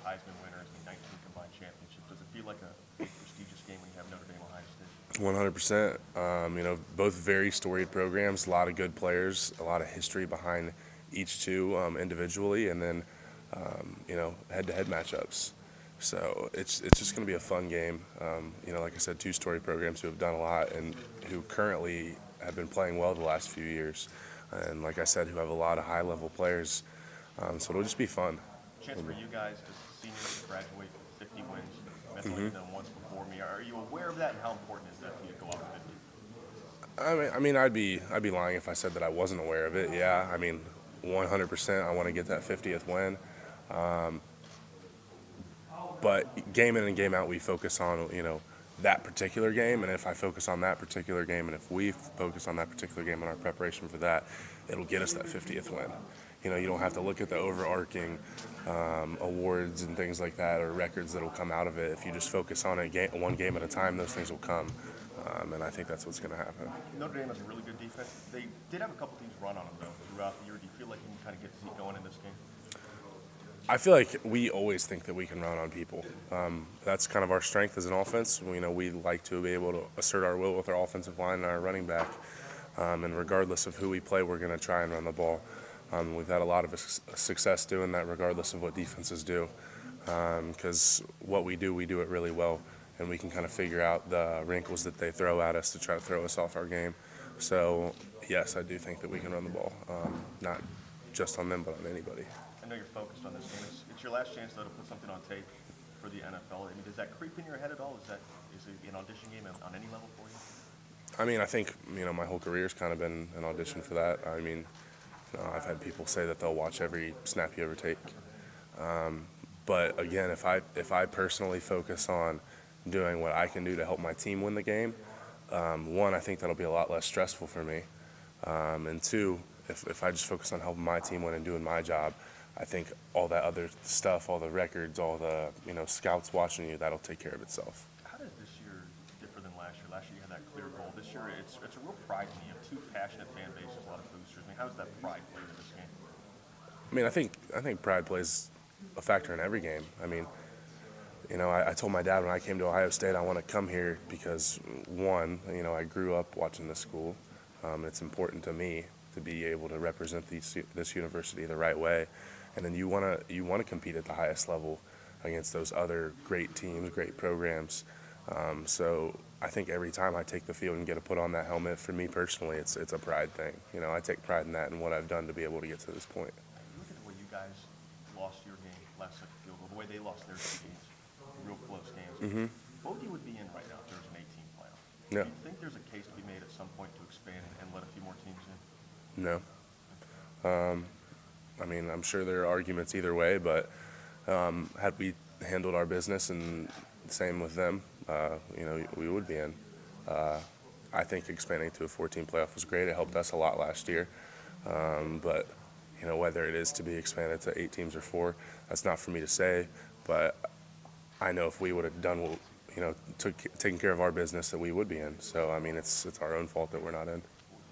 Heisman winners, the 19 combined championships. Does it feel like a big prestigious game when you have Notre Dame, Ohio State? 100%. Both very storied programs, a lot of good players, a lot of history behind each two individually, and then, head-to-head matchups. So it's just going to be a fun game. Like I said, two-story programs who have done a lot and who currently have been playing well the last few years. And like I said, who have a lot of high-level players. So it'll just be fun. Chance for you guys as seniors to graduate with 50 wins. That's only done once before me. Are you aware of that, and how important is that for you to go out with 50? I'd be lying if I said that I wasn't aware of it. Yeah, 100%. I want to get that 50th win. But game in and game out, we focus on, that particular game. And if I focus on that particular game, and if we focus on that particular game and our preparation for that, it'll get us that 50th win. You don't have to look at the overarching awards and things like that or records that will come out of it. If you just focus on one game at a time, those things will come. And I think that's what's going to happen. Notre Dame has a really good defense. They did have a couple teams run on them, though, throughout the year. Do you feel like you can kind of get to see going in this game? I feel like we always think that we can run on people. That's kind of our strength as an offense. We like to be able to assert our will with our offensive line and our running back. And regardless of who we play, we're going to try and run the ball. We've had a lot of success doing that regardless of what defenses do. Because what we do it really well. And we can kind of figure out the wrinkles that they throw at us to try to throw us off our game. So, yes, I do think that we can run the ball. Not just on them, but on anybody. I know you're focused on this game. It's your last chance, though, to put something on tape for the NFL. Does that creep in your head at all? Is it an audition game on any level for you? I think, my whole career's kind of been an audition for that. I've had people say that they'll watch every snap you ever take. But again, if I personally focus on doing what I can do to help my team win the game, one, I think that'll be a lot less stressful for me. And two, if I just focus on helping my team win and doing my job, I think all that other stuff, all the records, all the scouts watching you, that'll take care of itself. How does this year differ than last year? Last year you had that clear goal. This year it's a real pride in you. You have two passionate fan bases, a lot of boosters. How does that pride play into this game? I think pride plays a factor in every game. I told my dad when I came to Ohio State I want to come here because, one, I grew up watching this school. It's important to me to be able to represent this university the right way. And then you want to compete at the highest level against those other great teams, great programs. So I think every time I take the field and get to put on that helmet, for me personally, it's a pride thing. I take pride in that and what I've done to be able to get to this point. Look at the way you guys lost your game last second field goal, the way they lost their two games, real close games. Mm-hmm. Both you would be in right now if there was an 18 playoff. Yeah. Do you think there's a case to be made at some point to expand and let a few more teams in? No. I'm sure there are arguments either way, but had we handled our business and same with them, we would be in. I think expanding to a 14 playoff was great. It helped us a lot last year. But whether it is to be expanded to 8 teams or 4, that's not for me to say. But I know if we would have done what, taken care of our business, that we would be in. So, it's our own fault that we're not in.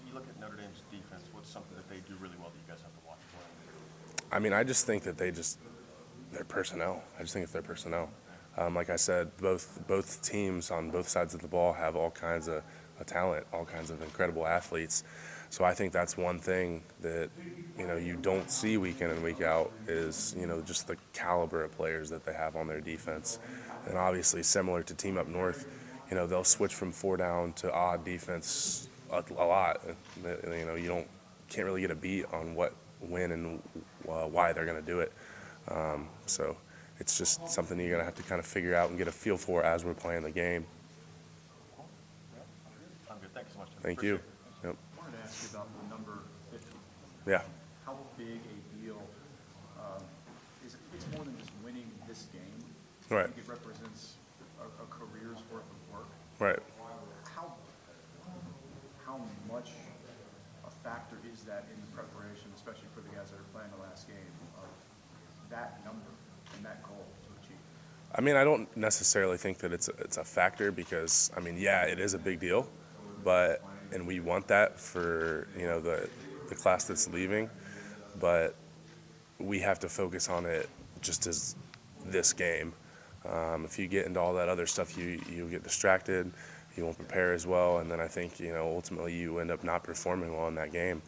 You look at Notre Dame's defense, what's something that they do really well that you guys have to watch for? I just think that their personnel. I just think it's their personnel. Like I said, both teams on both sides of the ball have all kinds of talent, all kinds of incredible athletes. So I think that's one thing that you don't see week in and week out is just the caliber of players that they have on their defense. And obviously, similar to Team Up North, they'll switch from 4 down to odd defense a lot. You can't really get a beat on when and why they're going to do it. So it's just something you're going to have to kind of figure out and get a feel for as we're playing the game. I'm good. Thanks so much. Thank you. Yep. I wanted to ask you about the number 50. Yeah. How big a deal is it? It's more than just winning this game. Right. I think it represents a career's worth of work. Right. How much a factor is that in the preparation, especially for the guys that are playing the last game, of that number and that goal to achieve? I don't necessarily think that it's a factor because, yeah, it is a big deal, and we want that for, the class that's leaving, but we have to focus on it just as this game. If you get into all that other stuff, you get distracted, you won't prepare as well, and then I think, ultimately you end up not performing well in that game.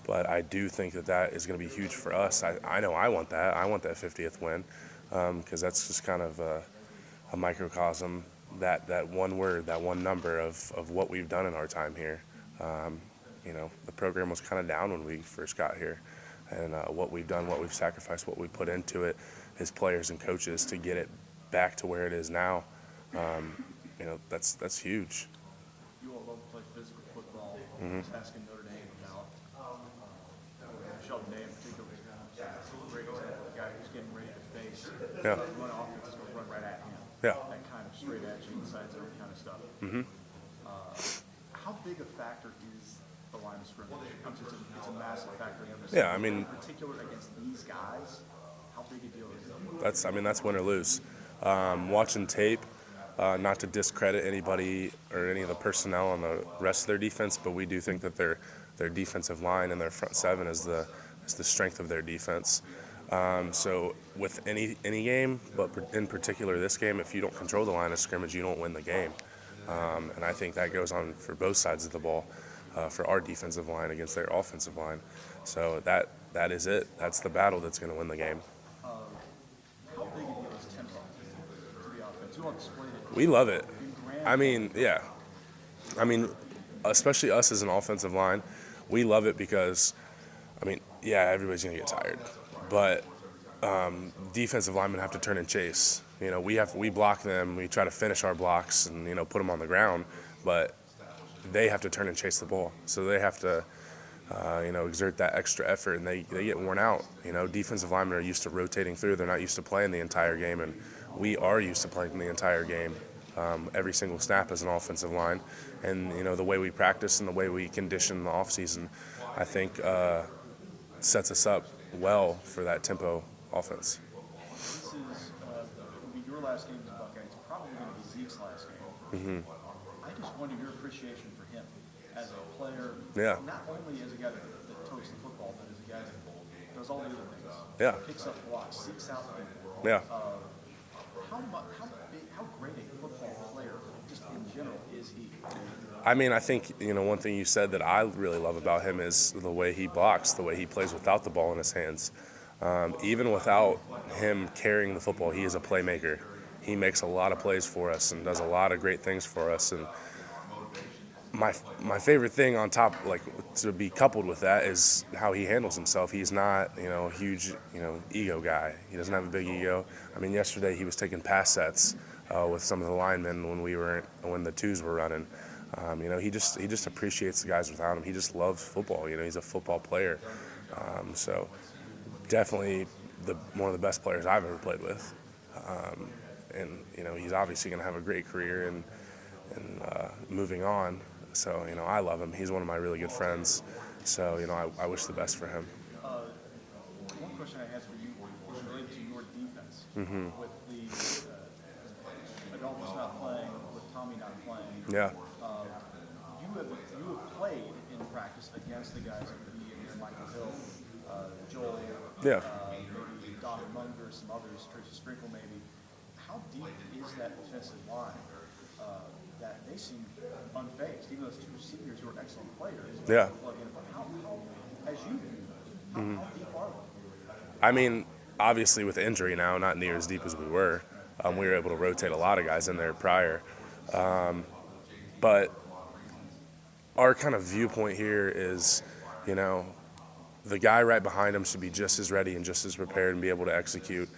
But I do think that is going to be huge for us. I know I want that. I want that 50th win, because that's just kind of a microcosm, that one word, that one number of what we've done in our time here. The program was kind of down when we first got here, and what we've done, what we've sacrificed, what we put into it as players and coaches to get it back to where it is now, that's huge. You all love to play physical football. Mm-hmm. Just asking Notre Dame about Sheldon Day in particular. Great example. The guy who's getting ready to face one offense is going to run right at him. Yeah. That kind of straight edge, inside zone kind of stuff. Mm-hmm. How big a factor is the line of scrimmage? It's a massive factor. Yeah, I mean, in particular against these guys, how big a deal is it? that's win or lose. Watching tape, not to discredit anybody or any of the personnel on the rest of their defense, but we do think that their defensive line and their front seven is the strength of their defense. So with any game, but in particular this game, if you don't control the line of scrimmage, you don't win the game. And I think that goes on for both sides of the ball, for our defensive line against their offensive line. So that is it. That's the battle that's going to win the game. How big a deal is tempo to the offense? You all explained it. We love it. In grand I mean, yeah. I mean, especially us as an offensive line, we love it because, everybody's going to get tired. But defensive linemen have to turn and chase. We block them. We try to finish our blocks and, put them on the ground. But they have to turn and chase the ball. So they have to, exert that extra effort, and they get worn out. Defensive linemen are used to rotating through. They're not used to playing the entire game, and we are used to playing the entire game, every single snap as an offensive line. And, the way we practice and the way we condition the offseason, I think sets us up well for that tempo offense. This is will be your last game as a Buckeye. It's probably going to be Zeke's last game. Mm-hmm. I just wonder your appreciation for him as a player, Yeah. not only as a guy that totes the football, but as a guy that does all the other things. Yeah. Picks up blocks, seeks out people. Yeah. How great a football player, just in general, is he? I think, one thing you said that I really love about him is the way he blocks, the way he plays without the ball in his hands. Even without him carrying the football, he is a playmaker. He makes a lot of plays for us and does a lot of great things for us. And my favorite thing on top, to be coupled with that, is how he handles himself. He's not, a huge, ego guy. He doesn't have a big ego. Yesterday he was taking pass sets with some of the linemen when the twos were running. He just appreciates the guys without him. He just loves football. He's a football player. So definitely one of the best players I've ever played with. And he's obviously going to have a great career and moving on. So I love him. He's one of my really good friends. So I wish the best for him. One question I have for you is related to your defense. Mm-hmm. With the Adolphus not playing, with Tommy not playing. Yeah. You have played in practice against the guys like me and Michael Hill, Joel, Yeah. maybe Don Munger, some others, Tracy Sprinkle maybe. How deep is that defensive line that they seem unfazed, even those two seniors who are excellent players? Yeah. How as you do, how deep are they? Obviously with injury now, not near as deep as we were. We were able to rotate a lot of guys in there prior. But our kind of viewpoint here is, the guy right behind him should be just as ready and just as prepared and be able to execute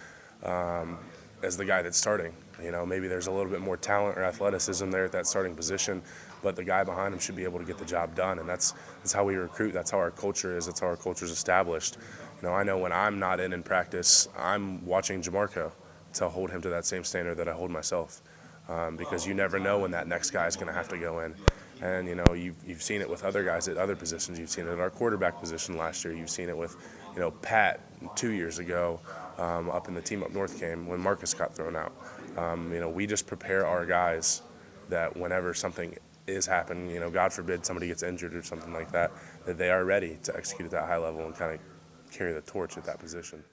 as the guy that's starting. Maybe there's a little bit more talent or athleticism there at that starting position, but the guy behind him should be able to get the job done. And that's how we recruit. That's how our culture is. That's how our culture is established. I know when I'm not in practice, I'm watching Jamarco to hold him to that same standard that I hold myself. Because you never know when that next guy is going to have to go in. And, you've seen it with other guys at other positions. You've seen it at our quarterback position last year. You've seen it with, Pat 2 years ago up in the Team Up North game when Marcus got thrown out. We just prepare our guys that whenever something is happening, God forbid somebody gets injured or something like that, that they are ready to execute at that high level and kind of carry the torch at that position.